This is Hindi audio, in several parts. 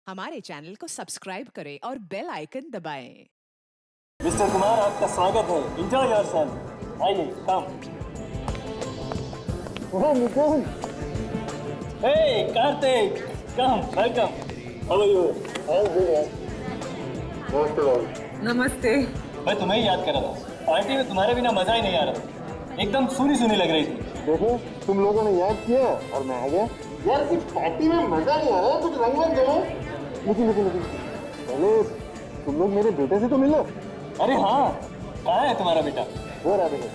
हमारे चैनल को सब्सक्राइब करें और बेल आइकन दबाएं। मिस्टर कुमार, आपका स्वागत है। Enjoy yourself. आइए, come. Oh Mukund, hey Kartik, come, welcome. How are you? I am good. नमस्ते। मैं तुम्हें ही याद कर रहा था। पार्टी में तुम्हारे बिना मजा ही नहीं आ रहा, एकदम सुनी सुनी लग रही थी। देखो, तुम लोगों ने याद किया और मैं आ गया। यार इस पार्टी में मजा नहीं आ रहा, कुछ रंग रंग जमा। लेकिन पहले तुम लोग मेरे बेटे से तो मिलो। अरे हाँ, कहाँ है तुम्हारा बेटा? वो रहा बेटा।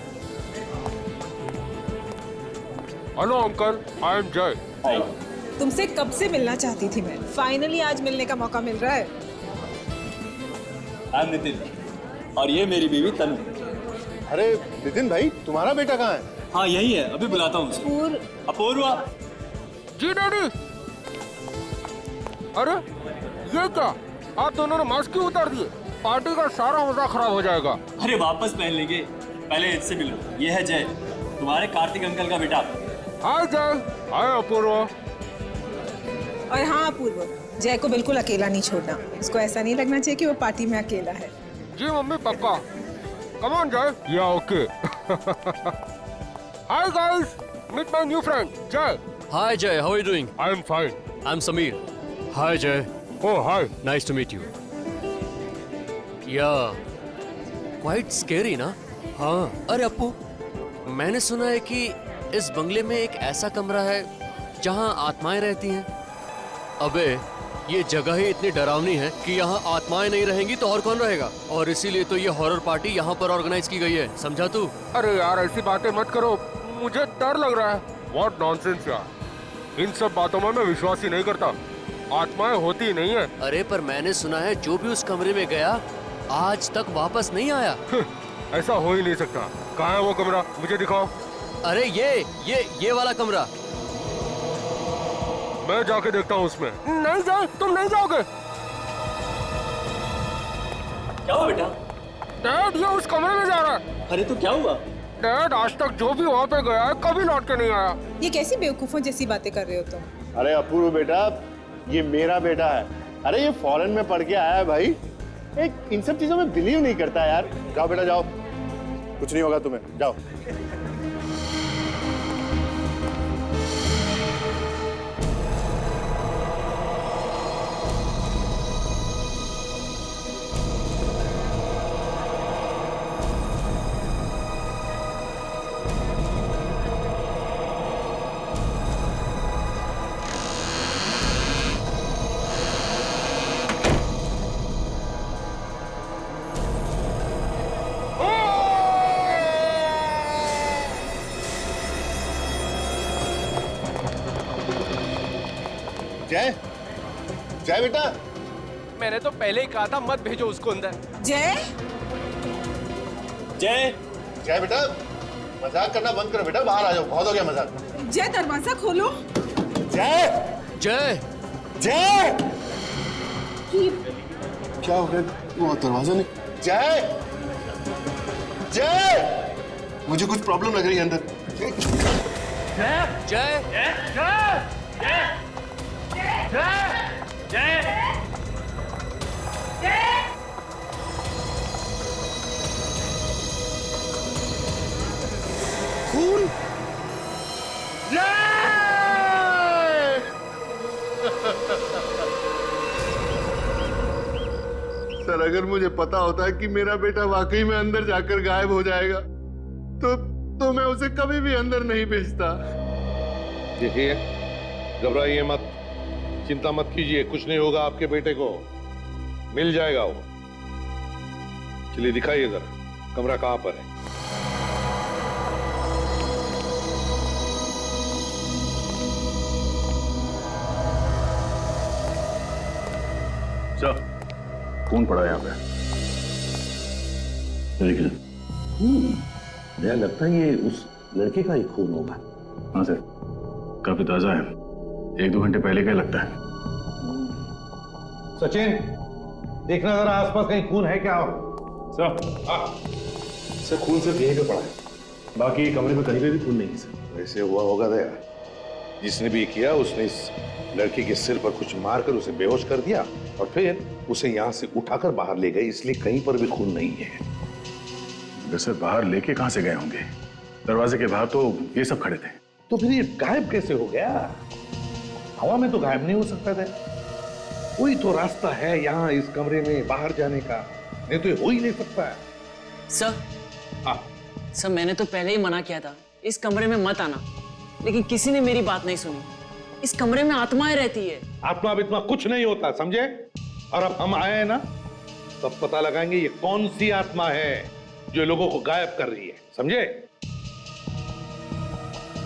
हेलो अंकल, आई एम जय। हाय। तुमसे कब से मिलना चाहती थी मैं, फाइनली आज मिलने का मौका मिल रहा है। आई एम नितिन और ये मेरी बीवी तनु। अरे नितिन भाई, तुम्हारा बेटा कहाँ है? हाँ यही है, अभी बुलाता हूँ उसे। अपूर्वा। जी डैडी। अरे ये क्या, आप दोनों ने मास्क क्यों उतार दिए? पार्टी का सारा मजा खराब हो जाएगा। अरे वापस पहन लेंगे, पहले इससे मिलो। ये है जय, तुम्हारे कार्तिक अंकल का बेटा। हाय जय। हाय अपूर्वा। और हाँ अपूर्व, जय को बिल्कुल अकेला नहीं छोड़ना। उसको ऐसा नहीं लगना चाहिए कि वो पार्टी में अकेला है। जी मम्मी पक्का। कम on Jay. Yeah okay. Hi guys, meet my new friend Jay. Hi Jay, how are you doing? I am fine. I'm Sameer. Hi Jay, oh hi. nice to meet you. Yeah, quite scary ना? हाँ। अरे अप्पू, मैंने सुना है कि इस बंगले में एक ऐसा कमरा है जहाँ आत्माएं रहती हैं। अबे, ये जगह ही इतनी डरावनी है कि यहाँ आत्माएं नहीं रहेंगी तो और कौन रहेगा? और इसीलिए तो ये हॉरर पार्टी यहाँ पर ऑर्गेनाइज की गई है, समझा तू? अरे यार ऐसी बातें मत करो, मुझे डर लग रहा है। व्हाट नॉनसेंस यार, इन सब बातों में मैं विश्वास ही नहीं करता। आत्माएं होती नहीं है। अरे पर मैंने सुना है जो भी उस कमरे में गया आज तक वापस नहीं आया। ऐसा हो ही नहीं सकता। कहाँ है वो कमरा, मुझे दिखाओ। अरे ये वाला कमरा। मैं जाके देखता हूँ उसमें। नहीं जाए, तुम नहीं जाओगे। क्या हुआ बेटा? डैड ये उस कमरे में जा रहा है। अरे तो क्या हुआ? डैड आज तक जो भी वहाँ पे गया है कभी लौट के नहीं आया। ये कैसी बेवकूफों जैसी बातें कर रहे हो तुम? अरे अपूर्व बेटा, ये मेरा बेटा है। अरे ये फॉरेन में पढ़ के आया है भाई। एक इन सब चीजों में बिलीव नहीं करता यार। जाओ बेटा जाओ, कुछ नहीं होगा तुम्हें, जाओ। जय, जय बेटा। मैंने तो पहले ही कहा था मत भेजो उसको अंदर। जय, जय। जय बेटा, मजाक करना बंद करो बेटा, बाहर आ जाओ, बहुत हो गया मजाक। जय दरवाजा खोलो। जय, जय, जय। क्या हो गया? वो दरवाजा नहीं। जय, जय, मुझे कुछ प्रॉब्लम लग रही है अंदर। जय, खून। सर, अगर मुझे पता होता कि मेरा बेटा वाकई में अंदर जाकर गायब हो जाएगा तो मैं उसे कभी भी अंदर नहीं भेजता। देखिए, घबराइए मत, चिंता मत कीजिए, कुछ नहीं होगा आपके बेटे को, मिल जाएगा वो। चलिए दिखाइए जरा, कमरा कहाँ पर है? सर, खून पड़ा यहाँ पे। लेकिन मुझे लगता है ये उस लड़के का ही खून होगा। हाँ सर, काफी ताजा है, 1-2 घंटे पहले का लगता है। सचिन, देखना जरा आसपास कहीं खून है क्या? सर, सर खून सिर्फ यहीं पे पड़ा है, बाकी कमरे में कहीं पे भी खून नहीं है सर। वैसे हुआ होगा तो यार, जिसने भी किया उसने इस लड़के के सिर पर कुछ मारकर उसे बेहोश कर दिया और फिर उसे यहां से उठाकर बाहर ले गए, इसलिए कहीं पर भी खून नहीं है। वैसे बाहर लेके कहां से गए होंगे? दरवाजे के बाहर तो ये सब खड़े थे। तो फिर ये गायब कैसे हो गया? हवा में तो गायब नहीं हो सकता था। कोई तो रास्ता है यहाँ इस कमरे में बाहर जाने का, नहीं तो ये हो ही नहीं सकता है। सर, हाँ सर मैंने तो पहले ही मना किया था इस कमरे में मत आना, लेकिन किसी ने मेरी बात नहीं सुनी। इस कमरे में आत्माएं रहती है। आत्मा इतना कुछ नहीं होता, समझे? और अब हम आए हैं ना, तब पता लगाएंगे ये कौन सी आत्मा है जो लोगों को गायब कर रही है, समझे?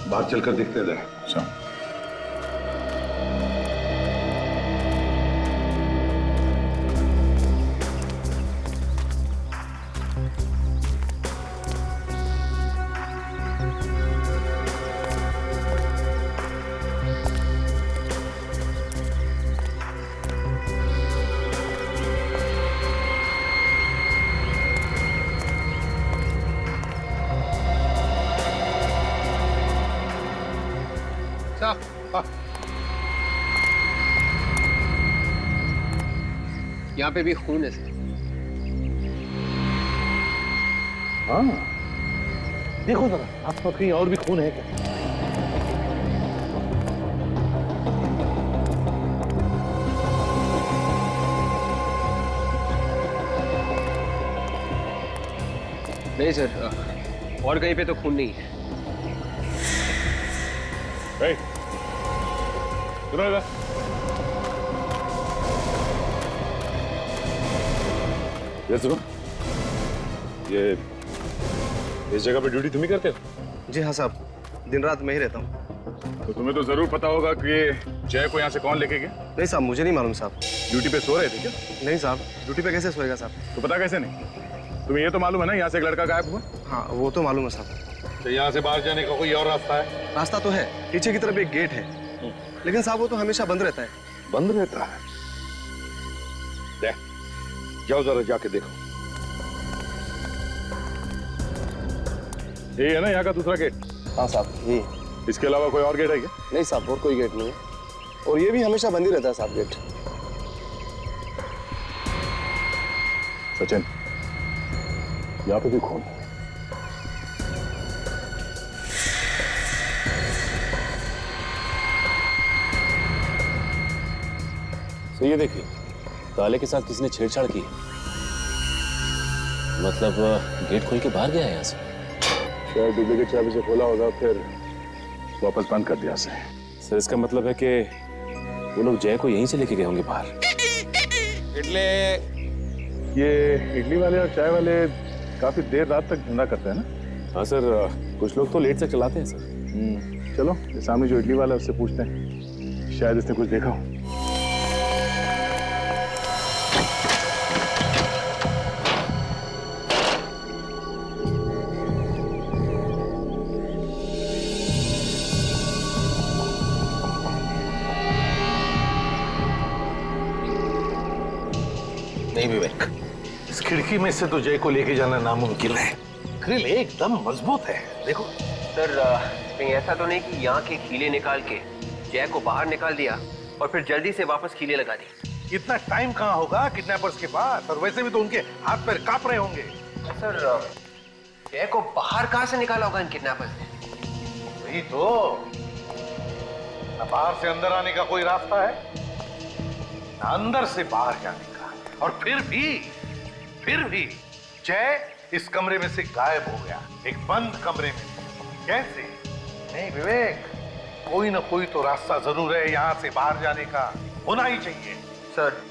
बाहर चलकर देखते जरा। यहाँ पे भी खून है सर। हाँ, देखो जरा आसपास कहीं और भी खून है क्या? नहीं सर, और कहीं पे तो खून नहीं है। सुनो इधर। ये सुनो, ये इस जगह पे ड्यूटी तुम ही करते हो? जी हाँ साहब, दिन रात मैं ही रहता हूँ। तो तुम्हें तो जरूर पता होगा कि जय को यहाँ से कौन लेके गया? नहीं साहब, मुझे नहीं मालूम साहब। ड्यूटी पे सो रहे थे क्या? नहीं साहब, ड्यूटी पे कैसे सोएगा साहब? तो पता कैसे नहीं? तुम्हें ये तो मालूम है ना यहाँ से एक लड़का गायब हुआ? हाँ वो तो मालूम है साहब। तो यहाँ से बाहर जाने का कोई और रास्ता है? रास्ता तो है, पीछे की तरफ एक गेट है, लेकिन साहब वो तो हमेशा बंद रहता है। बंद रहता है? देख, जाओ जरा जाके देखो। ये है ना यहाँ का दूसरा गेट? हाँ साहब, ये। इसके अलावा कोई और गेट है क्या? नहीं साहब, और कोई गेट नहीं है, और ये भी हमेशा बंद ही रहता है साहब गेट। सचिन, यहाँ पे भी खून। तो ये देखिए, ताले के साथ किसी ने छेड़छाड़ की। मतलब गेट खोल के बाहर गया है यहाँ से। शायद डुप्लीकेट चाबी से खोला होगा, फिर वापस बंद कर दिया से। सर इसका मतलब है कि वो लोग जय को यहीं से लेके गए होंगे बाहर। ये इडली वाले और चाय वाले काफी देर रात तक धंधा करते हैं ना? हाँ सर, कुछ लोग तो लेट तक चलाते हैं सर। चलो ये सामने जो इडली वाला है उससे पूछते हैं, शायद इसने कुछ देखा हो। नहीं विवेक, इस खिड़की में से तो जय को लेके जाना नामुमकिन है। ग्रिल एकदम मजबूत है, देखो। सर कहीं ऐसा तो नहीं कि यहाँ के कीले निकाल के जय को बाहर निकाल दिया और फिर जल्दी से वापस कीले लगा दी? इतना टाइम कहाँ होगा किडनैपर्स के पास, और वैसे भी तो उनके हाथ पैर कांप रहे होंगे। सर जय को बाहर कहाँ से निकाला होगा इन किडनैपर्स ने? वही तो, न बाहर से अंदर आने का कोई रास्ता है, न अंदर से बाहर जाने का, और फिर भी जय इस कमरे में से गायब हो गया, एक बंद कमरे में। कैसे? नहीं विवेक, कोई ना कोई तो रास्ता जरूर है यहाँ से बाहर जाने का, होना ही चाहिए। सर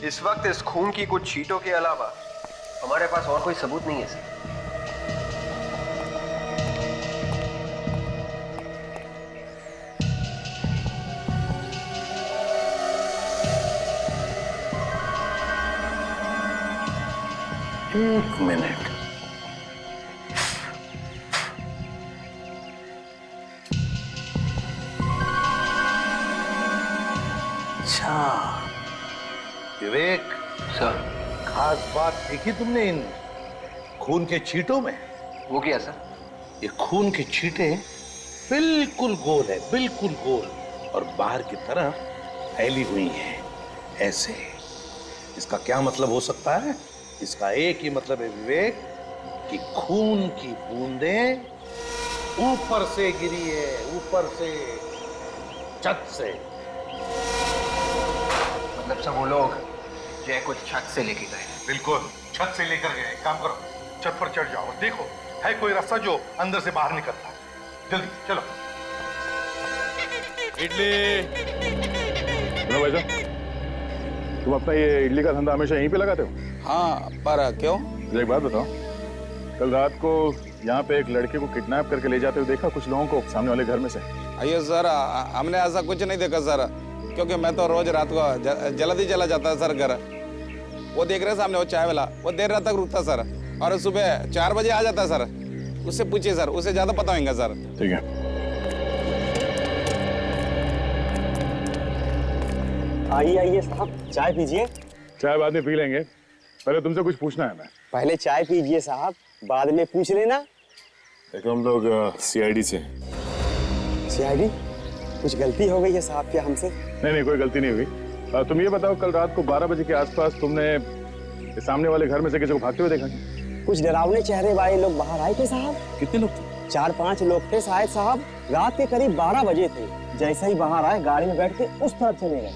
इस वक्त इस खून की कुछ छींटों के अलावा हमारे पास और कोई सबूत नहीं है सर। एक मिनट, अच्छा विवेक सर, खास बात देखी तुमने इन खून के छींटों में? वो क्या सर? ये खून के छींटे बिल्कुल गोल है, बिल्कुल गोल, और बाहर की तरफ फैली हुई है ऐसे। इसका क्या मतलब हो सकता है? इसका एक ही मतलब है विवेक, कि खून की बूंदें ऊपर से गिरी है, ऊपर से, छत से। मतलब सब वो लोग जय को छत से लेके गए? बिल्कुल, छत से लेकर गए। काम करो, छत पर चढ़ जाओ और देखो है कोई रास्ता जो अंदर से बाहर निकलता है। जल्दी चलो। इडली। सुनो भाई साहब, तुम अपना ये इडली का धंधा हमेशा यहीं पे लगाते हो? हाँ, पर क्यों? मुझे एक बात बताओ, कल रात को यहाँ पे एक लड़के को किडनैप करके ले जाते हुए देखा कुछ लोगों को सामने वाले घर में से? अयो सर, हमने ऐसा कुछ नहीं देखा सर, क्योंकि मैं तो रोज रात को जल्दी चला जाता सर घर। वो देख रहे सामने वो चाय वाला, वो देर रात तक रुकता सर, और सुबह 4 बजे आ जाता सर। उससे पूछिए सर, उसे ज्यादा पता होगा सर। ठीक है। आइए आइए साहब, चाय पीजिए। चाय बाद में पी लेंगे, पहले तुमसे कुछ पूछना है। मैं पहले चाय पीजिए साहब, बाद में पूछ लेना। देखो हम लोग सीआईडी से। सीआईडी? कुछ गलती हो गई है साहब क्या हमसे? नहीं, कोई गलती नहीं हुई। तुम ये बताओ, कल रात को 12 बजे के आसपास तुमने सामने वाले घर में से किसी को भागते हुए देखा? कुछ डरावने चेहरे वाले लोग बाहर आए थे साहब। कितने लोग थे? 4-5 लोग थे शायद साहब। रात के करीब 12 बजे थे। जैसे ही बाहर आए, गाड़ी में बैठ के उस तरफ चले गए।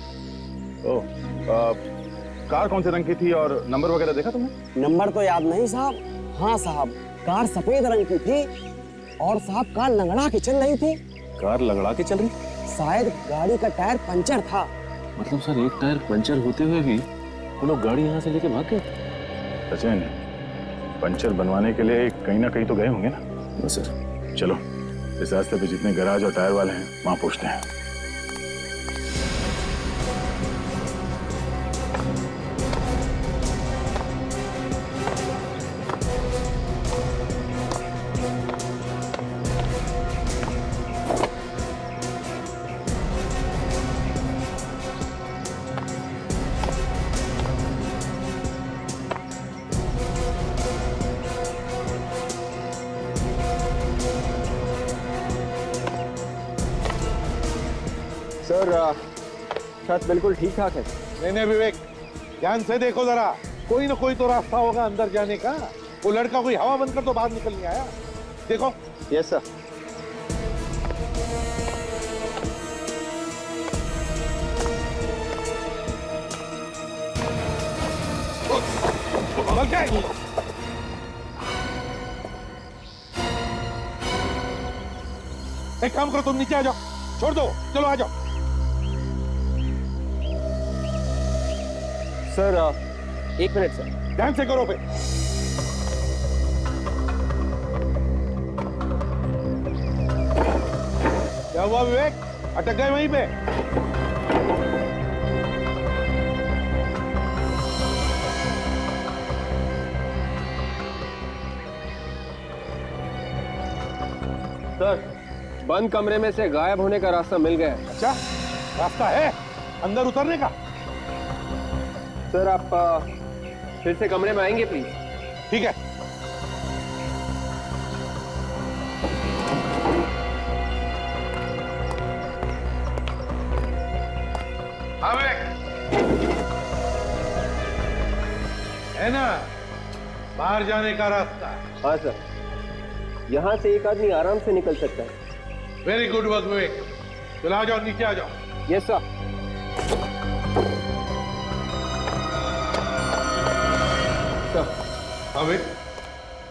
कार कौन से रंग की थी और नंबर वगैरह देखा तुमने? नंबर तो याद नहीं साहब। हाँ साहब, कार सफेद रंग की थी और साहब कार लंगड़ा के चल रही थी। कार लंगड़ा के चल रही? शायद गाड़ी का टायर पंचर था। मतलब सर, एक टायर पंचर होते हुए भी वो लोग गाड़ी यहाँ से लेके भाग गए? सचिन, पंचर बनवाने के लिए कहीं ना कहीं तो गए होंगे ना? बस सर। चलो, इस रास्ते पे जितने गैराज और टायर वाले हैं वहां पूछते हैं। सर, छत बिल्कुल ठीक ठाक है। नहीं विवेक, ध्यान से देखो जरा, कोई ना कोई तो रास्ता होगा अंदर जाने का। वो लड़का कोई हवा बंद कर तो बाहर निकल नहीं आया। देखो। Yes sir. एक काम करो, तुम नीचे आ जाओ, छोड़ दो, चलो आ जाओ। Sir, 1 minute sir. ध्यान से करो फिर। क्या हुआ विवेक, अटक गए वहीं पे? सर, बंद कमरे में से गायब होने का रास्ता मिल गया। अच्छा, रास्ता है अंदर उतरने का? सर, आप फिर से कमरे में आएंगे प्लीज? ठीक है। हाँ है ना, बाहर जाने का रास्ता? हाँ सर, यहाँ से एक आदमी आराम से निकल सकता है। वेरी गुड वर्क विवेक। चलो आ जाओ, नीचे आ जाओ। Yes sir.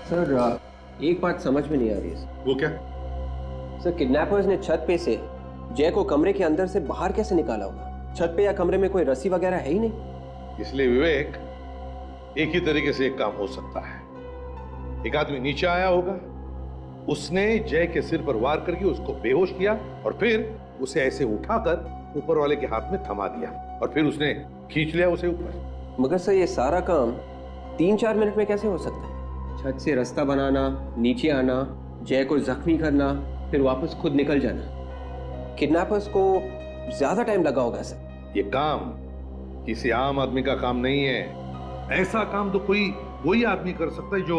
सर, एक बात समझ में नहीं आ रही है। वो क्या? सर, किडनैपर्स ने छत पे से जय को कमरे के अंदर से बाहर कैसे निकाला होगा? छत पे या कमरे में कोई रस्सी वगैरह है ही नहीं। इसलिए विवेक, एक ही तरीके से एक काम हो सकता है। एक आदमी नीचे आया होगा, उसने जय के सिर पर वार करके उसको बेहोश किया और फिर उसे ऐसे उठाकर ऊपर वाले के हाथ में थमा दिया और फिर उसने खींच लिया उसे ऊपर। मगर सर, ये सारा काम 3-4 मिनट में कैसे हो सकता है? छत से रास्ता बनाना, नीचे आना, जय को जख्मी करना, फिर वापस खुद निकल जाना। किडनैपर्स को ज्यादा टाइम लगा होगा सर। ये काम किसी आम आदमी का काम नहीं है। ऐसा काम तो वही आदमी कर सकता है जो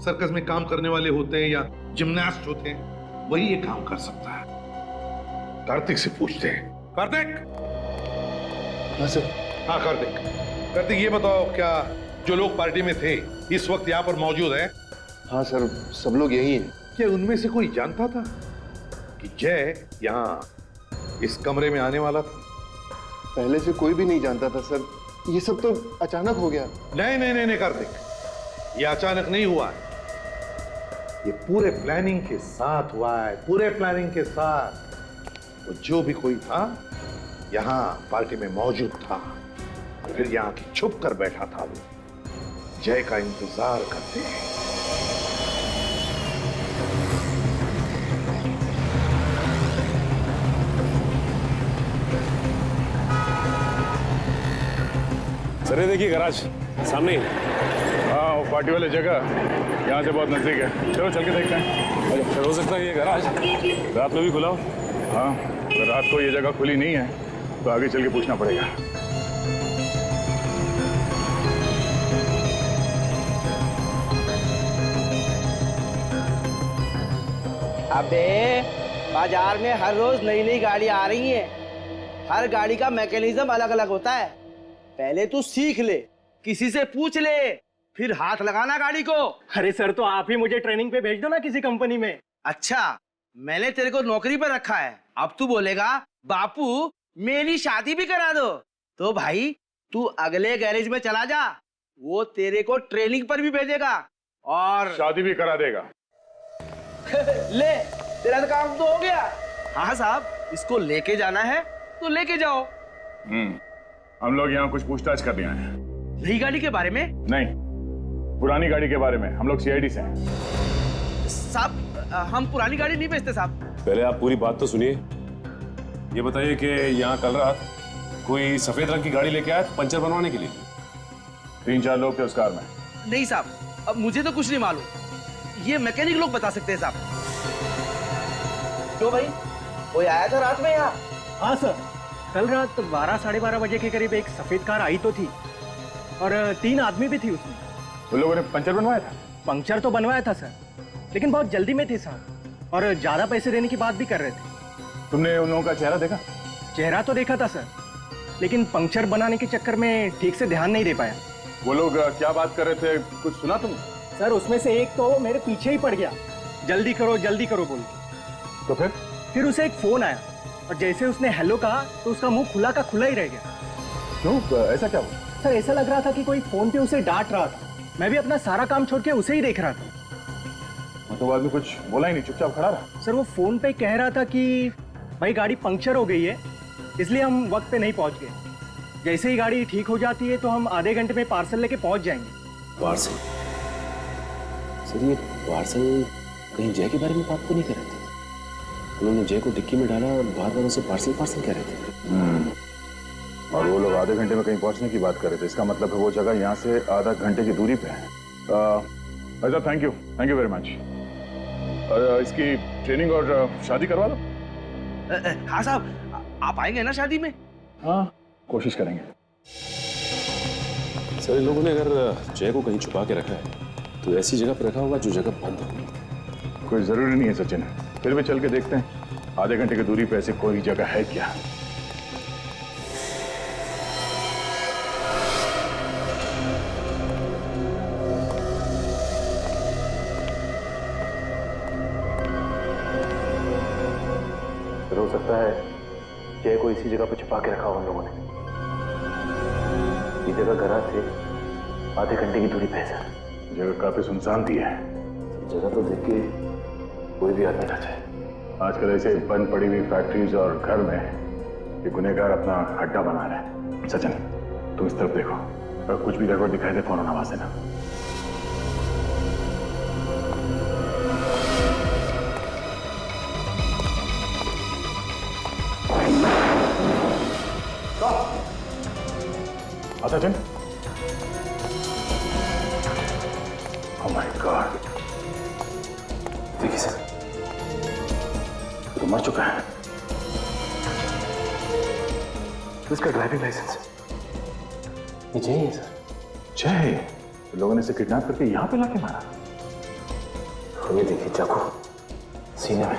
सर्कस में काम करने वाले होते हैं या जिम्नास्ट होते हैं। वही ये काम कर सकता है। कार्तिक से पूछते हैं। कार्तिक। हाँ सर। हाँ कार्तिक, कार्तिक ये बताओ, क्या जो लोग पार्टी में थे इस वक्त यहाँ पर मौजूद हैं? हाँ सर, सब लोग यही हैं। क्या उनमें से कोई जानता था कि जय यहाँ इस कमरे में आने वाला था? पहले से कोई भी नहीं जानता था सर, ये सब तो अचानक हो गया। नहीं नहीं नहीं नहीं कार्तिक, ये अचानक नहीं हुआ है, ये पूरे प्लानिंग के साथ हुआ है, पूरे प्लानिंग के साथ। तो जो भी कोई था यहाँ पार्टी में मौजूद था, फिर यहाँ की छुप कर बैठा था, वो जय का इंतजार करते हैं। सर ये देखिए गैराज सामने ही। हाँ वो पार्टी वाली जगह यहाँ से बहुत नजदीक है, चलो चल के देखते हैं। सर हो सकता है ये गैराज रात में भी खुला हो। हाँ अगर रात को ये जगह खुली नहीं है तो आगे चल के पूछना पड़ेगा। अबे बाजार में हर रोज नई नई गाड़ी आ रही है, हर गाड़ी का मैकेनिज्म अलग अलग होता है। पहले तू सीख ले, किसी से पूछ ले, फिर हाथ लगाना गाड़ी को। अरे सर, तो आप ही मुझे ट्रेनिंग पे भेज दो ना किसी कंपनी में। अच्छा, मैंने तेरे को नौकरी पर रखा है, अब तू बोलेगा बापू मेरी शादी भी करा दो। तो भाई तू अगले गैरेज में चला जा, वो तेरे को ट्रेनिंग पर भी भेजेगा और शादी भी करा देगा। ले, तेरा तो काम तो हो गया। हाँ साहब, इसको लेके जाना है तो लेके जाओ। हम लोग यहाँ कुछ पूछताछ कर रहे हैं। नई गाड़ी के बारे में? नहीं, पुरानी गाड़ी के बारे में। हम लोग सीआईडी से हैं। साहब हम पुरानी गाड़ी नहीं बेचते साहब। पहले आप पूरी बात तो सुनिए। ये बताइए कि यहाँ कल रात कोई सफेद रंग की गाड़ी लेके आया पंचर बनवाने के लिए? 3-4 लोग थे उस कार में। नहीं साहब, अब मुझे तो कुछ नहीं मालूम, ये मैकेनिक लोग बता सकते हैं साहब। क्यों भाई, कोई आया था रात में यहाँ? हाँ सर, कल रात 12-12:30 बजे के करीब एक सफेद कार आई तो थी और 3 आदमी भी थी उसमें। उन लोगों ने पंचर बनवाया था? पंक्चर तो बनवाया था सर, लेकिन बहुत जल्दी में थे साहब और ज्यादा पैसे देने की बात भी कर रहे थे। तुमने उन लोगों का चेहरा देखा? चेहरा तो देखा था सर, लेकिन पंक्चर बनाने के चक्कर में ठीक से ध्यान नहीं दे पाया। वो लोग क्या बात कर रहे थे, कुछ सुना तुमने? सर उसमें से एक तो मेरे पीछे ही पड़ गया, जल्दी करो बोल के। तो फिर उसे एक फोन आया और जैसे उसने हेलो कहा तो उसका मुंह खुला का खुला ही रह गया। क्यों, ऐसा क्या हुआ? सर ऐसा लग रहा था कि कोई फोन पे उसे डांट रहा था। मैं भी अपना सारा काम छोड़ के उसे ही देख रहा था। तो बाद में कुछ बोला ही नहीं, चुपचाप खड़ा रहा? सर वो फोन पे कह रहा था कि भाई गाड़ी पंक्चर हो गई है, इसलिए हम वक्त पे नहीं पहुंच गए। जैसे ही गाड़ी ठीक हो जाती है तो हम आधे घंटे में पार्सल लेके पहुंच जाएंगे। पार्सल? सर ये पार्सल कहीं जय के बारे में बात तो नहीं कर रहे थे? उन्होंने जय को डिक्की में डाला और बार बार उसे पार्सल कह रहे थे। और वो लोग आधे घंटे में कहीं पहुंचने की बात कर रहे थे। इसका मतलब है वो जगह यहाँ से आधा घंटे की दूरी पे है। अच्छा, थैंक यू वेरी मच। इसकी ट्रेनिंग और शादी करवा दो। हाँ साहब, आप आएंगे ना शादी में? हाँ, कोशिश करेंगे। सर इन लोगों ने अगर जय को कहीं छुपा के रखा है तो ऐसी जगह पर रखा होगा जो जगह बंद होगी। कोई जरूरी नहीं है सचिन, फिर भी चल के देखते हैं आधे घंटे की दूरी पे ऐसी कोई जगह है क्या। हो सकता है जय को इसी जगह पर छुपा के रखा हो उन लोगों ने। ये जगह गराज से आधे घंटे की दूरी पे है सर। जगह काफी सुनसान थी है। जगह तो देख के कोई भी आदमी ना चाहे। आजकल ऐसे बंद पड़ी हुई फैक्ट्रीज और घर में ये गुनहगार अपना अड्डा बना रहे हैं। सचिन तुम इस तरफ देखो, अगर कुछ भी गड़बड़ दिखाई दे फौरन आवाज देना। सचिन, ओह माय गॉड, देखिए सर तो मर चुका है। इसका ड्राइविंग लाइसेंस ये जय है सर। जय? लोगों ने इसे किडनैप करके यहाँ पे लाके मारा? ये देखिए चाकू पसीने में।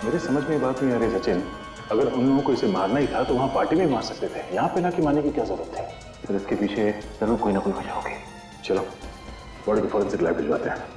मेरे समझ में बात नहीं आ रही सचिन, अगर उन लोगों को इसे मारना ही था तो वहां पार्टी में मार सकते थे, यहाँ पे लाके मारने की क्या जरूरत है? फिर इसके पीछे जरूर कोई ना कोई वजह होगी। चलो बॉडी को फॉरेंसिक लैब भिजवाते हैं।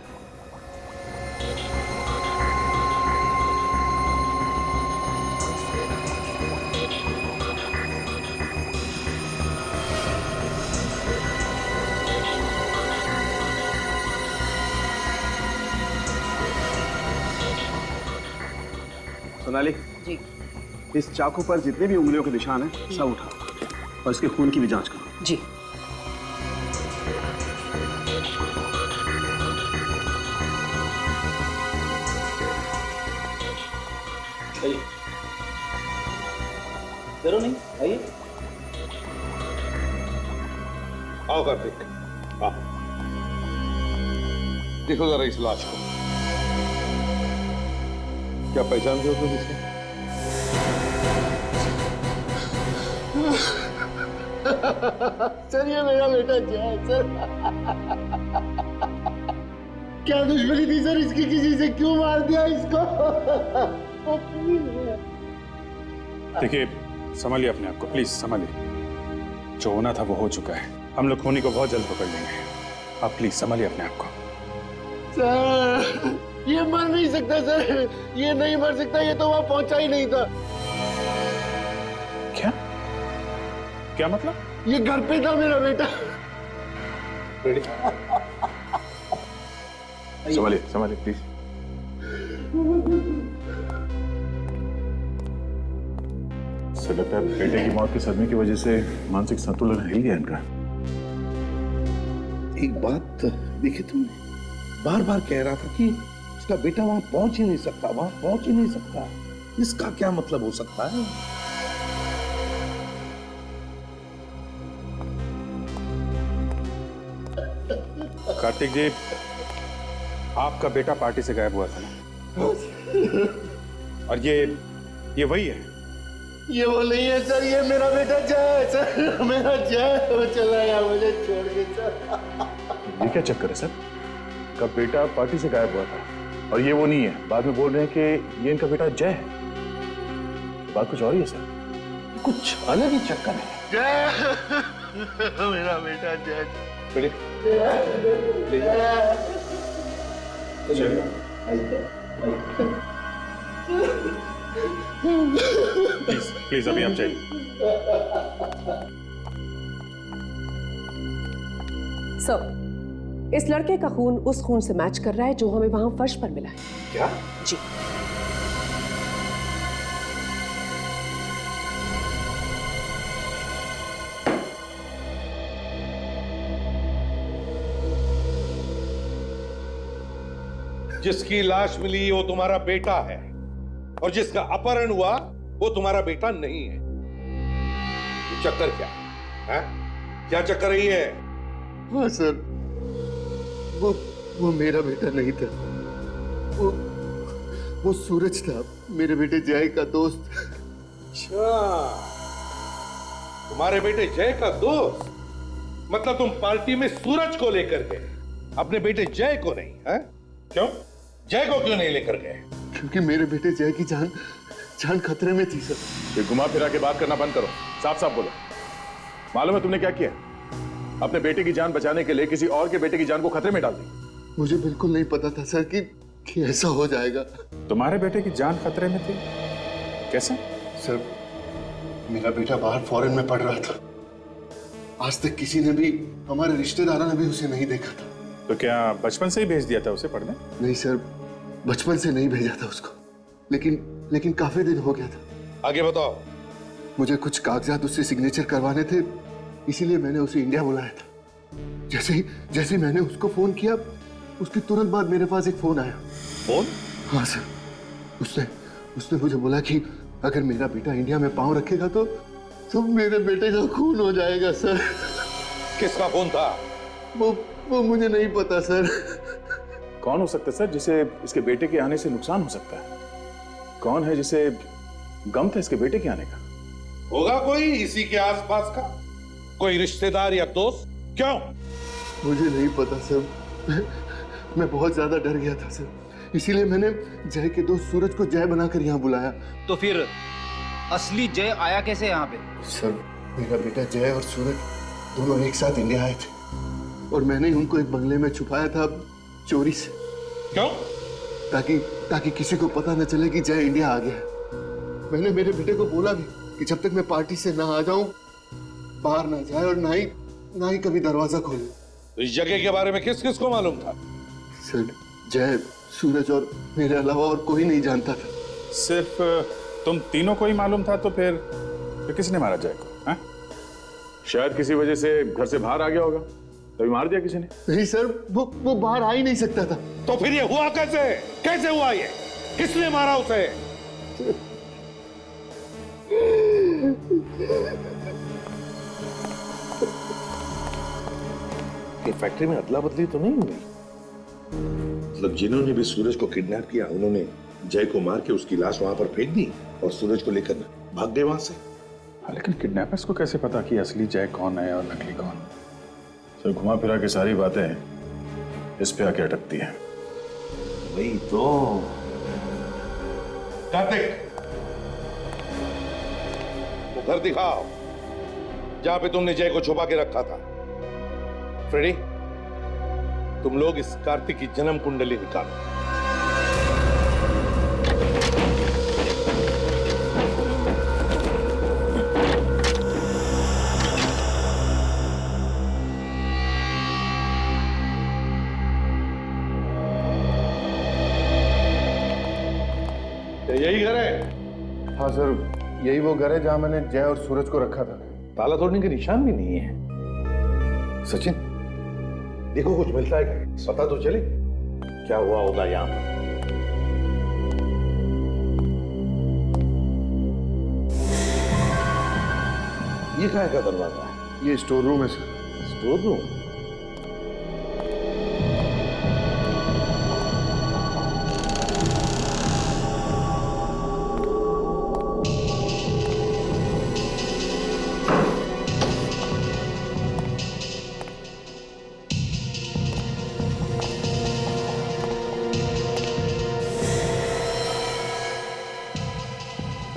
सोनाली जी। इस चाकू पर जितने भी उंगलियों के निशान हैं सब उठाओ और इसके खून की भी जांच करो। जी। जरूर नहीं, आइए। आओ कार्तिक, आओ। देखो जरा इस लाश को, क्या पहचानते हो तुम इसे? सर ये मेरा बेटा जय है सर। क्या दुश्मनी थी सर इसकी, किसी से क्यों मार दिया इसको? देखिए संभालिए अपने आप को, प्लीज संभालिए। जो होना था वो हो चुका है, हम लोग खूनी को बहुत जल्द पकड़ लेंगे। आप प्लीज संभालिए अपने आप को। सर ये मर नहीं सकता सर, ये नहीं मर सकता, ये तो वहां पहुंचा ही नहीं था। क्या क्या मतलब? ये घर पे था मेरा बेटा। संभालिए संभालिए प्लीज। सर लगता है बेटे की मौत के सदमे की वजह से मानसिक संतुलन हिल गया इनका। एक बात देखी तुमने, बार बार कह रहा था कि उसका बेटा वहां पहुंच ही नहीं सकता, वहां पहुंच ही नहीं सकता। इसका क्या मतलब हो सकता है? कार्तिक जी, आपका बेटा पार्टी से गायब हुआ था ना? और ये वही है? ये वो नहीं है सर, ये मेरा बेटा जय है सर, मेरा जय। वो चला गया मुझे छोड़ के सर। ये क्या चक्कर है सर? का बेटा पार्टी से गायब हुआ था और ये वो नहीं है, बाद में बोल रहे हैं कि ये इनका बेटा जय है। बात कुछ और ही है सर, कुछ अलग ही चक्कर है। जय मेरा बेटा जय। प्लीज प्लीज अभी आप जाइए। सर, इस लड़के का खून उस खून से मैच कर रहा है जो हमें वहां फर्श पर मिला है। क्या? जी। जिसकी लाश मिली वो तुम्हारा बेटा है और जिसका अपहरण हुआ वो तुम्हारा बेटा नहीं है। ये चक्कर क्या है? क्या चक्कर है ये? हाँ सर, वो मेरा बेटा नहीं था, वो सूरज था, मेरे बेटे जय का दोस्त। अच्छा, तुम्हारे बेटे जय का दोस्त? मतलब तुम पार्टी में सूरज को लेकर गए, अपने बेटे जय को नहीं? है क्यों? जय को क्यों नहीं लेकर गए? क्योंकि मेरे बेटे जय की जान खतरे में थी सर। ये घुमा फिरा के बात करना बंद करो, साफ साफ बोलो। मालूम है तुमने क्या किया? अपने बेटे की जान बचाने के लिए किसी और के बेटे की जान को खतरे में डाल दी। मुझे बिल्कुल नहीं पता था सर कि ऐसा हो जाएगा। तुम्हारे बेटे की जान खतरे में थी? कैसे? सर, मेरा बेटा बाहर फॉरेन में पढ़ रहा था, आज तक किसी ने भी, हमारे रिश्तेदारों ने भी उसे नहीं देखा था। तो क्या बचपन से ही भेज दिया था उसे पढ़ने? नहीं सर, बचपन से नहीं भेजा था उसको, लेकिन काफी दिन हो गया था। आगे बताओ। मुझे कुछ कागजात उससे सिग्नेचर करवाने थे, इसीलिए मैंने उसे इंडिया बुलाया था। जैसे ही मैंने उसको फोन किया, उसके तुरंत बाद मेरे पास एक फोन आया। फोन? हाँ सर, उसने मुझे बोला कि अगर मेरा बेटा इंडिया में पांव रखेगा तो मेरे बेटे का खून हो जाएगा सर। किसका फोन था? वो मुझे नहीं पता सर। कौन हो सकता है सर जिसे इसके बेटे के आने से नुकसान हो सकता है? कौन है जिसे गम था इसके बेटे के आने का? होगा कोई इसी के आसपास का, कोई रिश्तेदार या दोस्त? क्यों? मुझे नहीं पता सर, मैं बहुत ज्यादा डर गया था सर, इसीलिए मैंने जय के दोस्त सूरज को जय बनाकर यहाँ बुलाया। तो फिर असली जय आया कैसे यहाँ पे? सर, मेरा बेटा जय और सूरज दोनों एक साथ इंडिया आए थे और मैंने उनको एक बंगले में छुपाया था चोरी से। क्यों? ताकि किसी को पता न चले कि जय इंडिया आ गया है। मैंने मेरे बेटे को बोला भी कि जब तक मैं पार्टी से ना आ जाऊं बाहर ना जाए और ना ही कभी दरवाजा खोले। तो इस जगह के बारे में किस किस को मालूम था? सर, जय, सूरज और मेरे अलावा और कोई नहीं जानता था। सिर्फ तुम तीनों को ही मालूम था? तो फिर किसने मारा जय को? हाँ? शायद किसी वजह से घर से बाहर आ गया होगा, तभी मार दिया किसी ने। नहीं सर, वो बाहर आ ही नहीं सकता था। तो फिर ये हुआ कैसे? कैसे हुआ ये? किसने मारा उसे? ये फैक्ट्री में अदला बदली तो नहीं हुई? मतलब जिन्होंने भी सूरज को किडनैप किया उन्होंने जय को मार के उसकी लाश वहां पर फेंक दी और सूरज को लेकर भाग गए वहां से। लेकिन किडनैपर्स को कैसे पता कि असली जय कौन है और नकली कौन? तो घुमा फिरा के सारी बातें इस पे आके अटकती है। वही तो। कार्तिक, वो घर दिखाओ जहां पे तुमने जय को छुपा के रखा था। फ्रेडी, तुम लोग इस कार्तिक की जन्म कुंडली निकालो। यही घर है? हाँ सर, यही वो घर है जहां मैंने जय और सूरज को रखा था। ताला तोड़ने के निशान भी नहीं है। सचिन, देखो कुछ मिलता है क्या? पता तो चले क्या हुआ होगा यहाँ पर। ये कहाँ का दरवाजा है? ये स्टोर रूम है sir. Store room?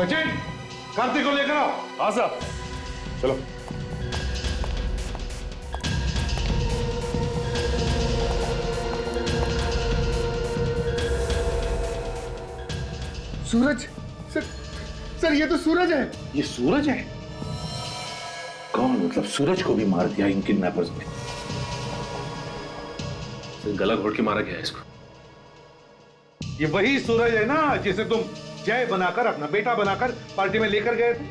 Sachin, Kartik को लेकर आओ। हाँ साहब, चलो। सूरज? सर ये तो सूरज है। ये सूरज है? कौन? मतलब सूरज को भी मार दिया इन किडनैपर्स ने? गला घोट के मारा गया है इसको। ये वही सूरज है ना जिसे तुम जय बनाकर, अपना बेटा बनाकर पार्टी में लेकर गए थे?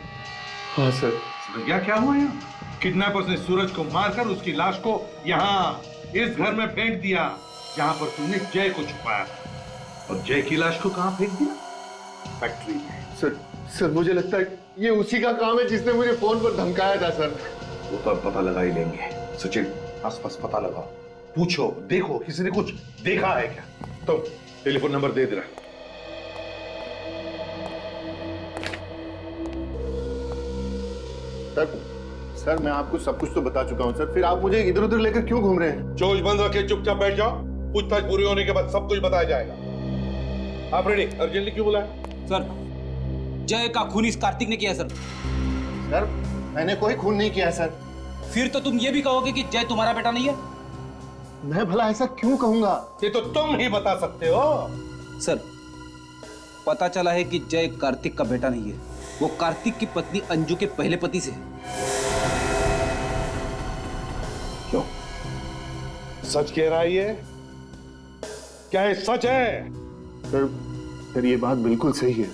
हाँ सर। समझ गया क्या हुआ यहाँ? किडनैपर्स ने सूरज को मारकर उसकी लाश को यहाँ इस घर में फेंक दिया जहां पर तुमने जय को छुपाया था। और जय की लाश को कहां फेंक दिया? फैक्ट्री में। सर मुझे लगता है ये उसी का काम है जिसने मुझे फोन पर धमकाया था सर। वो तो अब पता लगा ही लेंगे। सचिन, आसपास पता लगाओ, पूछो, देखो किसी ने कुछ देखा है क्या? तो टेलीफोन नंबर दे दे। सर मैं आपको सब कुछ तो बता चुका हूं सर, फिर आप मुझे इधर उधर लेकर क्यों घूम रहे हैं? चोच बंद रखे चुपचाप बैठ जाओ, पूछताछ पूरी होने के बाद सब कुछ बताया जाएगा। आप रेडी? अर्जेंटली क्यों बुलाया? सर, जय का खून इस कार्तिक ने किया सर। सर मैंने कोई खून नहीं किया सर। फिर तो तुम ये भी कहोगे कि जय तुम्हारा बेटा नहीं है? मैं भला ऐसा क्यों कहूंगा? ये तो तुम ही बता सकते हो। सर, पता चला है कि जय कार्तिक का बेटा नहीं है, वो कार्तिक की पत्नी अंजू के पहले पति से है। क्यों? सच कह रहा है ये? क्या ये सच है? सर ये बात बिल्कुल सही है,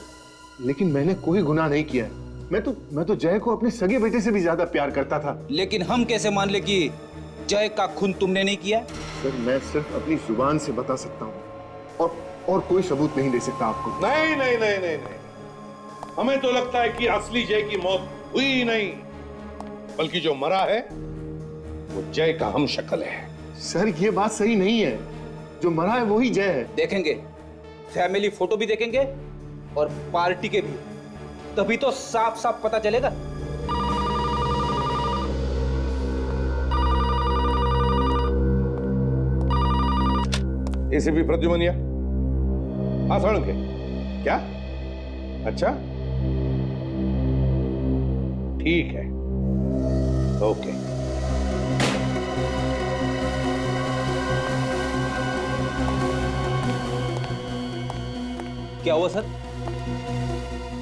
लेकिन मैंने कोई गुनाह नहीं किया है। मैं तो जय को अपने सगे बेटे से भी ज्यादा प्यार करता था। लेकिन हम कैसे मान ले कि जय का खून तुमने नहीं किया? सर मैं सिर्फ अपनी जुबान से बता सकता हूँ और कोई सबूत नहीं दे सकता आपको। नहीं नहीं नहीं नहीं नहीं, हमें तो लगता है कि असली जय की मौत हुई ही नहीं, बल्कि जो मरा है वो जय का हम शक्ल है। सर ये बात सही नहीं है, जो मरा है वही जय है। देखेंगे, फैमिली फोटो भी देखेंगे और पार्टी के भी, तभी तो साफ साफ पता चलेगा। एसीपी प्रद्युमनिया, हाँ सड़क है क्या? अच्छा ठीक है, ओके। क्या हुआ सर?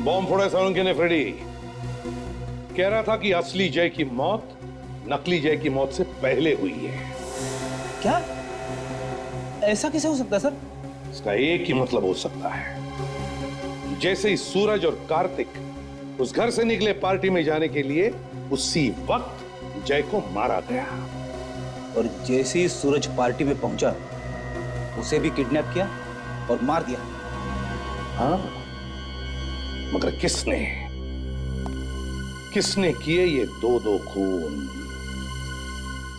बॉम्ब फोड़ा सोलंकी ने फ्रेडी। कह रहा था कि असली जय की मौत नकली जय की मौत से पहले हुई है। क्या? ऐसा कैसे हो सकता है सर? इसका एक ही मतलब हो सकता है, जैसे ही सूरज और कार्तिक उस घर से निकले पार्टी में जाने के लिए, उसी वक्त जय को मारा गया। और जैसे ही सूरज पार्टी में पहुंचा, उसे भी किडनैप किया और मार दिया। हाँ, मगर किसने किसने किए ये दो खून?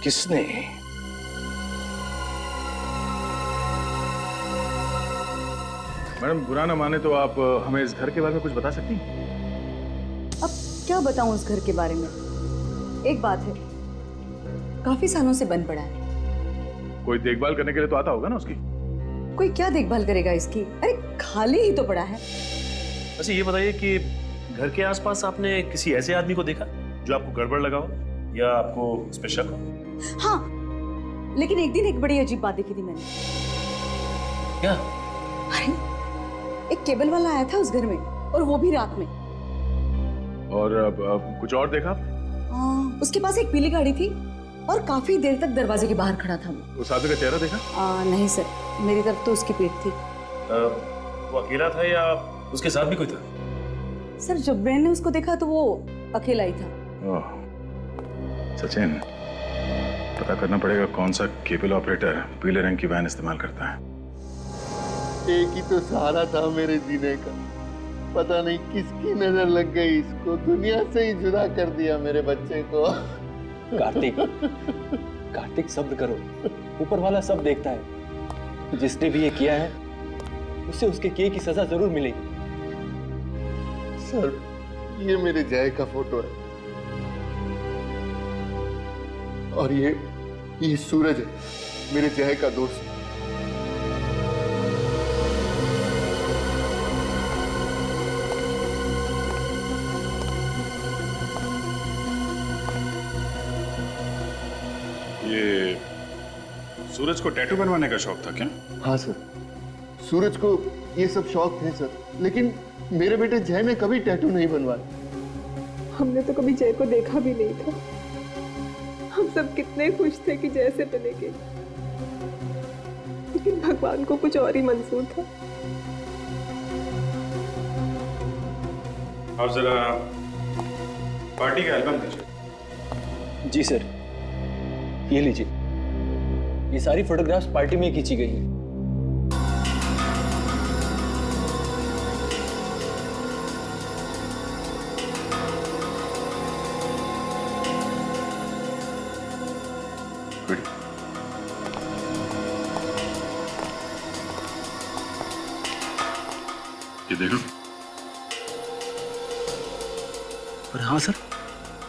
किसने? मैडम बुरा ना माने तो आप हमें इस घर के बारे में कुछ बता सकती हैं? अब क्या बताऊं उस घर के बारे में? एक बात है, काफी सालों से बंद पड़ा है। कोई देखभाल करने के लिए तो आता होगा ना उसकी? कोई क्या देखभाल करेगा इसकी? अरे खाली ही तो पड़ा है। वैसे ये बताइए कि घर के आसपास आपने किसी ऐसे आदमी को देखा जो आपको गड़बड़ लगा हो या आपको उस पे शक हो? हाँ, लेकिन एक दिन एक बड़ी अजीब बात देखी थी मैंने। क्या? अरे एक केबल वाला आया था उस घर में, और वो भी रात में। और अब कुछ और देखा? उसके पास एक पीली गाड़ी थी और काफी देर तक दरवाजे के बाहर खड़ा था वो। उस आदमी का चेहरा देखा? नहीं सर, मेरी तरफ तो उसकी पीठ थी। वो अकेला था या उसके साथ भी कोई था? सर जब ब्रेन ने उसको देखा तो वो अकेला ही था। सचिन, पता करना पड़ेगा कौन सा केबल ऑपरेटर पीले रंग की वैन इस्तेमाल करता है। एक ही तो सहारा था मेरे जीने का, पता नहीं किसकी नजर लग गई, इसको दुनिया से ही जुदा कर दिया मेरे बच्चे को। कार्तिक, कार्तिक सब्र करो, ऊपर वाला सब देखता है। जिसने भी ये किया है उसे उसके किए की सजा जरूर मिलेगी। सर, ये मेरे जय का फोटो है और ये सूरज है, मेरे जय का दोस्त। ये सूरज को टैटू बनवाने का शौक था क्या? हाँ सर, सूरज को ये सब शौक थे सर, लेकिन मेरे बेटे जय ने कभी टैटू नहीं बनवाया। हमने तो कभी जय को देखा भी नहीं था। हम सब कितने खुश थे कि जय से मिलेंगे, लेकिन भगवान को कुछ और ही मंजूर था। आप जरा पार्टी का एल्बम दीजिए। जी सर, ये लीजिए। ये सारी फोटोग्राफ्स पार्टी में खींची गई हैं। ये देखो। और हाँ सर,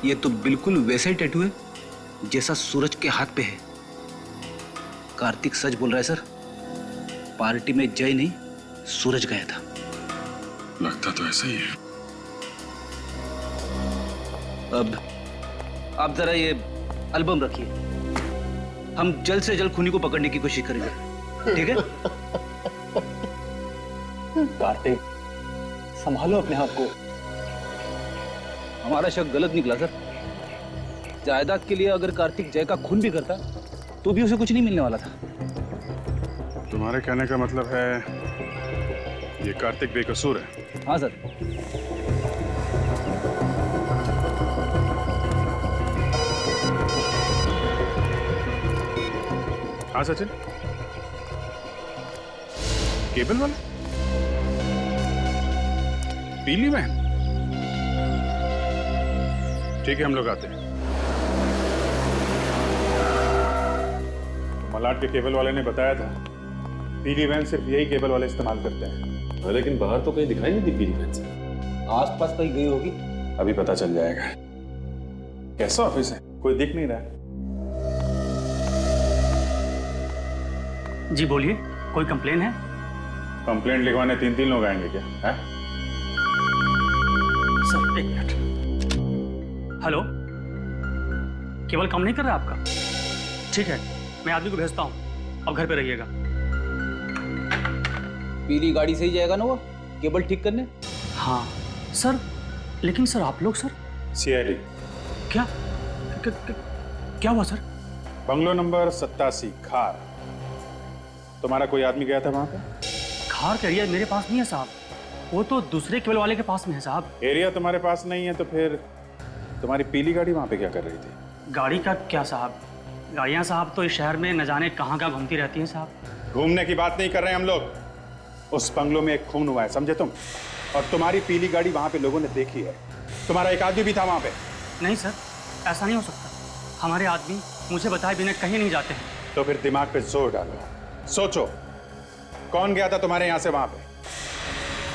ये तो बिल्कुल वैसा ही टैटू है जैसा सूरज के हाथ पे है। कार्तिक सच बोल रहा है सर, पार्टी में जय नहीं सूरज गया था। लगता तो ऐसा ही है। अब आप जरा ये एल्बम रखिए, हम जल्द से जल्द खूनी को पकड़ने की कोशिश करेंगे, ठीक है? कार्तिक, संभालो अपने आप को। हमारा शक गलत निकला सर। जायदाद के लिए अगर कार्तिक जय का खून भी करता तो भी उसे कुछ नहीं मिलने वाला था। तुम्हारे कहने का मतलब है ये कार्तिक बेकसूर है? हाँ सर। हाँ सचिन, केबल वाला पीली वैन? ठीक है, हम लोग आते हैं। मलाड के केबल वाले ने बताया था पीली वैन सिर्फ यही केबल वाले इस्तेमाल करते हैं। लेकिन बाहर तो कहीं दिखाई नहीं दी पीली वैन से। आसपास कहीं गई होगी, अभी पता चल जाएगा। कैसा ऑफिस है? कोई दिख नहीं रहा। जी बोलिए, कोई कंप्लेन है? कंप्लेंट लिखवाने 3-3 लोग आएंगे क्या? है? सर एक मिनट। हेलो, केबल काम नहीं कर रहा आपका? ठीक है, मैं आदमी को भेजता हूँ, अब घर पे रहिएगा। पीली गाड़ी से ही जाएगा ना वो केबल ठीक करने? हाँ सर, लेकिन सर आप लोग सर CID। क्या क्या हुआ सर? बंगलो नंबर 87 खार। तुम्हारा कोई आदमी गया था वहां पे? खार का एरिया मेरे पास नहीं है साहब, वो तो दूसरे केबल वाले के पास में है साहब। एरिया तुम्हारे पास नहीं है तो फिर तुम्हारी पीली गाड़ी वहां पे क्या कर रही थी? गाड़ी का क्या साहब, गाड़ियाँ साहब तो इस शहर में न जाने कहाँ कहाँ घूमती रहती हैं साहब। घूमने की बात नहीं कर रहे हैं हम लोग। उस बंगलो में एक खून हुआ है, समझे तुम? और तुम्हारी पीली गाड़ी वहां पे लोगों ने देखी है। तुम्हारा एक आदमी भी था वहां पे। नहीं सर, ऐसा नहीं हो सकता। हमारे आदमी मुझे बताए बिना कहीं नहीं जाते हैं। तो फिर दिमाग पे जोर डालो, सोचो कौन गया था तुम्हारे यहाँ से वहां पे?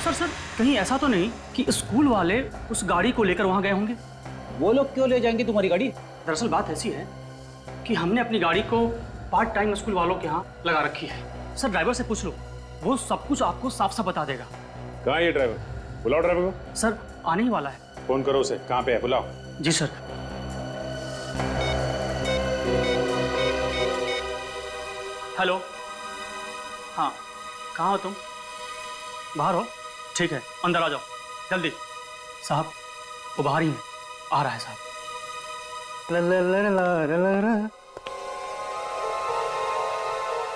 सर कहीं ऐसा तो नहीं कि स्कूल वाले उस गाड़ी को लेकर वहां गए होंगे? वो लोग क्यों ले जाएंगे तुम्हारी गाड़ी? दरअसल बात ऐसी है कि हमने अपनी गाड़ी को पार्ट टाइम स्कूल वालों के यहाँ लगा रखी है। सर ड्राइवर से पूछ लो, वो सब कुछ आपको साफ साफ बता देगा। कहाँ है ये ड्राइवर? बुलाओ ड्राइवर को। सर आने ही वाला है। फोन करो उसे, कहाँ पे है बुलाओ। जी सर। हेलो, हाँ कहाँ हो तुम? बाहर हो? ठीक है, अंदर आ जाओ जल्दी। साहब वो बाहर ही है, आ रहा है साहब।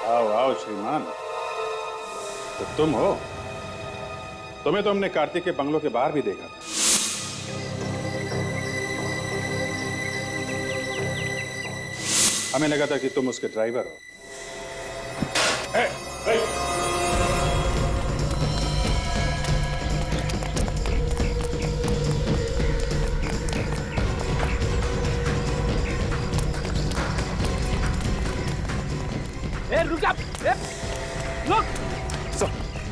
आओ आओ श्रीमान, तो तुम हो? तुम्हें तो हमने कार्तिक के बंगलों के बाहर भी देखा था। हमें लगा था कि तुम उसके ड्राइवर हो। रुक जा, रुक।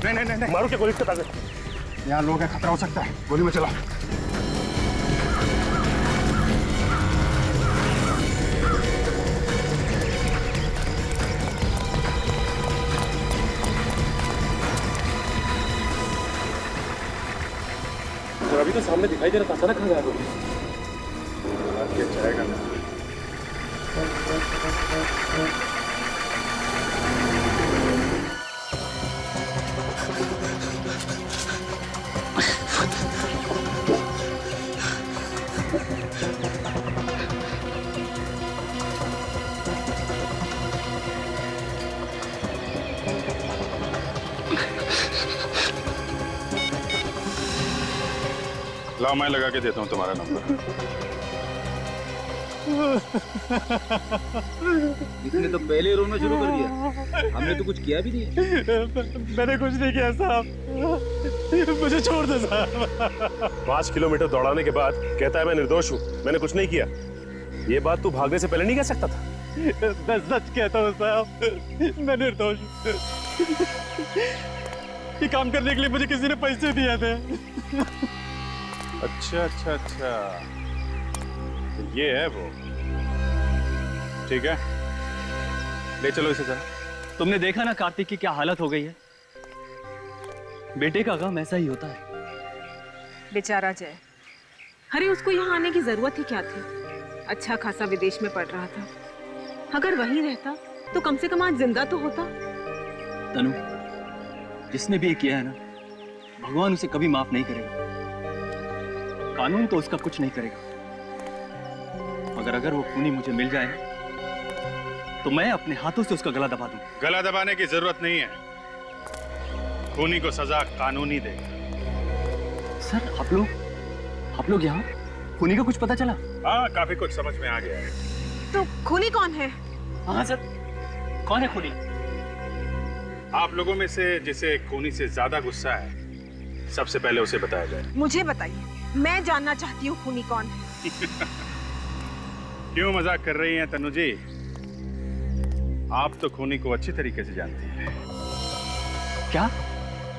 नहीं मारो क्या गोली से ताकत? यहाँ लोग हैं, खतरा हो सकता है, गोली में चला। अभी तो सामने दिखाई दे रहा था, अचानक कहाँ गायब हो गया? जाएगा ना। लाओ मैं लगा के देता हूँ तुम्हारा नंबर। इसने तो पहले ही रोना शुरू कर दिया, हमने तो कुछ किया भी नहीं। मैंने कुछ नहीं किया साहब, मुझे छोड़ दो साहब। 5 किलोमीटर दौड़ाने के बाद कहता है मैं निर्दोष हूँ, मैंने कुछ नहीं किया। ये बात तू भागने से पहले नहीं कह सकता था? मैं सच कहता हूँ साहब, मैं निर्दोष हूँ। ये काम करने के लिए मुझे किसी ने पैसे दिए थे। अच्छा अच्छा अच्छा, तो ये है वो। ठीक है, ले चलो इसे जरा। तुमने देखा ना कार्तिक की क्या हालत हो गई है। बेटे का गम ऐसा ही होता है। बेचारा जय, अरे उसको यहाँ आने की जरूरत ही क्या थी? अच्छा खासा विदेश में पढ़ रहा था, अगर वहीं रहता तो कम से कम आज जिंदा तो होता। तनु, जिसने भी ये किया है ना, भगवान उसे कभी माफ नहीं करेगा। कानून तो उसका कुछ नहीं करेगा, मगर अगर वो खूनी मुझे मिल जाए तो मैं अपने हाथों से उसका गला दबा दूं। गला दबाने की जरूरत नहीं है, खूनी को सजा कानून ही देगा। सर आप लोग यहाँ? खूनी का कुछ पता चला? हाँ, काफी कुछ समझ में आ गया है। तो खूनी कौन है? हाँ सर, कौन है खूनी? आप लोगों में से जिसे खूनी से ज्यादा गुस्सा है, सबसे पहले उसे बताया जाए। मुझे बताइए, मैं जानना चाहती हूँ खूनी कौन है। क्यों मजाक कर रही हैं तनु जी? आप तो खूनी को अच्छी तरीके से जानती हैं। क्या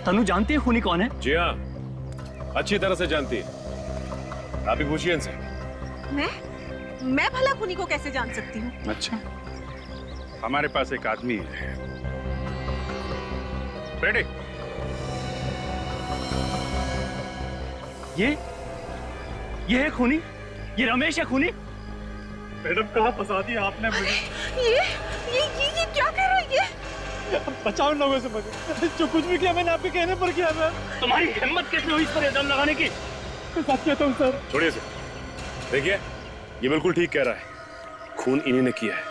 तनु जानती है खूनी कौन है? जी हाँ, अच्छी तरह से जानती है। आप ही पूछिए इनसे। मैं भला खूनी को कैसे जान सकती हूँ? अच्छा, हमारे पास एक आदमी है। रेडी? ये है खूनी? ये रमेश है खूनी? मैडम कहाँ फंसा दिया आपने मुझे? ये क्या कर रहा है ये? बचाओ इन लोगों से मुझे। जो कुछ भी किया मैंने आपके कहने पर किया मैम। तुम्हारी हिम्मत कैसे हुई इस पर इल्जाम लगाने की? मैं सच कहता हूँ सर। छोड़िए इसे। देखिए ये बिल्कुल ठीक कह रहा है, खून इन्हीं ने किया है।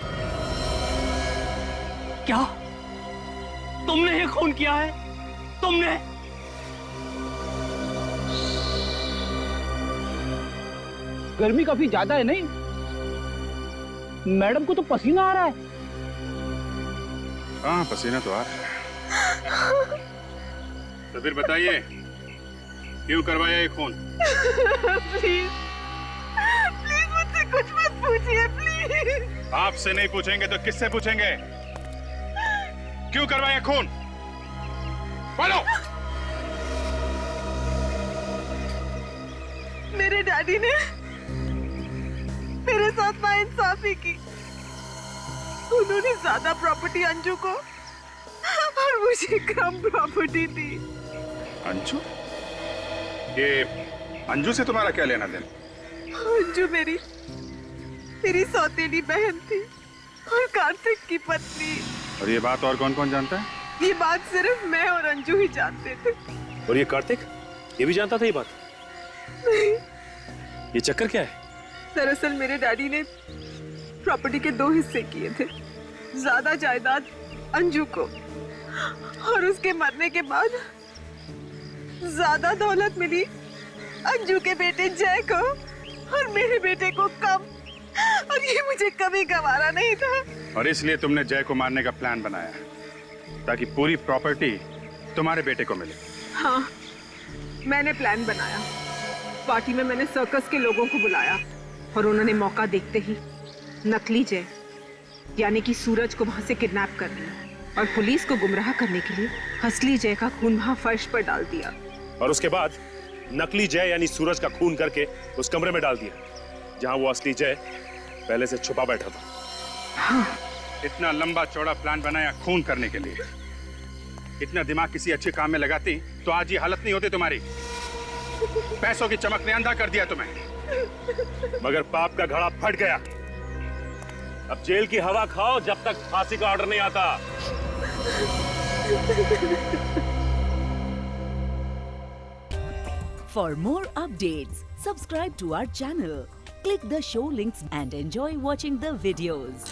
क्या? तुमने ये खून किया है? तुमने? गर्मी काफी ज्यादा है नहीं? मैडम को तो पसीना आ रहा है। हाँ पसीना तो आ रहा है। तो फिर बताइए क्यों करवाया ये खून? प्लीज प्लीज मुझसे कुछ मत पूछिए प्लीज। आपसे नहीं पूछेंगे तो किससे पूछेंगे? क्यों करवाया खून? बोलो। मेरे डैडी ने मेरे साथ नाइंसाफी की। उन्होंने ज्यादा प्रॉपर्टी अंजू को और मुझे कम प्रॉपर्टी दी। अंजू? ये अंजू से तुम्हारा क्या लेना देना? अंजू मेरी सौतेली बहन थी और कार्तिक की पत्नी। और ये बात और कौन कौन जानता है? ये बात सिर्फ मैं और अंजू ही जानते थे। और ये कार्तिक ये भी जानता था ये बात? नहीं। ये चक्कर क्या है? दरअसल मेरे डैडी ने प्रॉपर्टी के 2 हिस्से किए थे। ज्यादा जायदाद अंजू को और उसके मरने के बाद ज्यादा दौलत मिली अंजू के बेटे जय को और मेरे बेटे को कम। और ये मुझे कभी गवारा नहीं था। और इसलिए तुमने जय को मारने का प्लान बनाया ताकि पूरी प्रॉपर्टी तुम्हारे बेटे को मिले। हाँ, मैंने प्लान बनाया। पार्टी में मैंने सर्कस के लोगों को बुलाया और उन्होंने मौका देखते ही नकली जय यानी कि सूरज को वहां से किडनैप कर लिया और पुलिस को गुमराह करने के लिए असली जय का खून वहां फर्श पर डाल दिया। और उसके बाद नकली जय यानी सूरज का खून करके उस कमरे में डाल दिया जहां वो असली जय पहले से छुपा बैठा था। हाँ। इतना लंबा चौड़ा प्लान बनाया खून करने के लिए। इतना दिमाग किसी अच्छे काम में लगाती तो आज ये हालत नहीं होती तुम्हारी। पैसों की चमक ने अंधा कर दिया तुम्हें। मगर पाप का घड़ा फट गया। अब जेल की हवा खाओ जब तक फांसी का ऑर्डर नहीं आता। For more updates, subscribe to our channel, click the show links and enjoy watching the videos.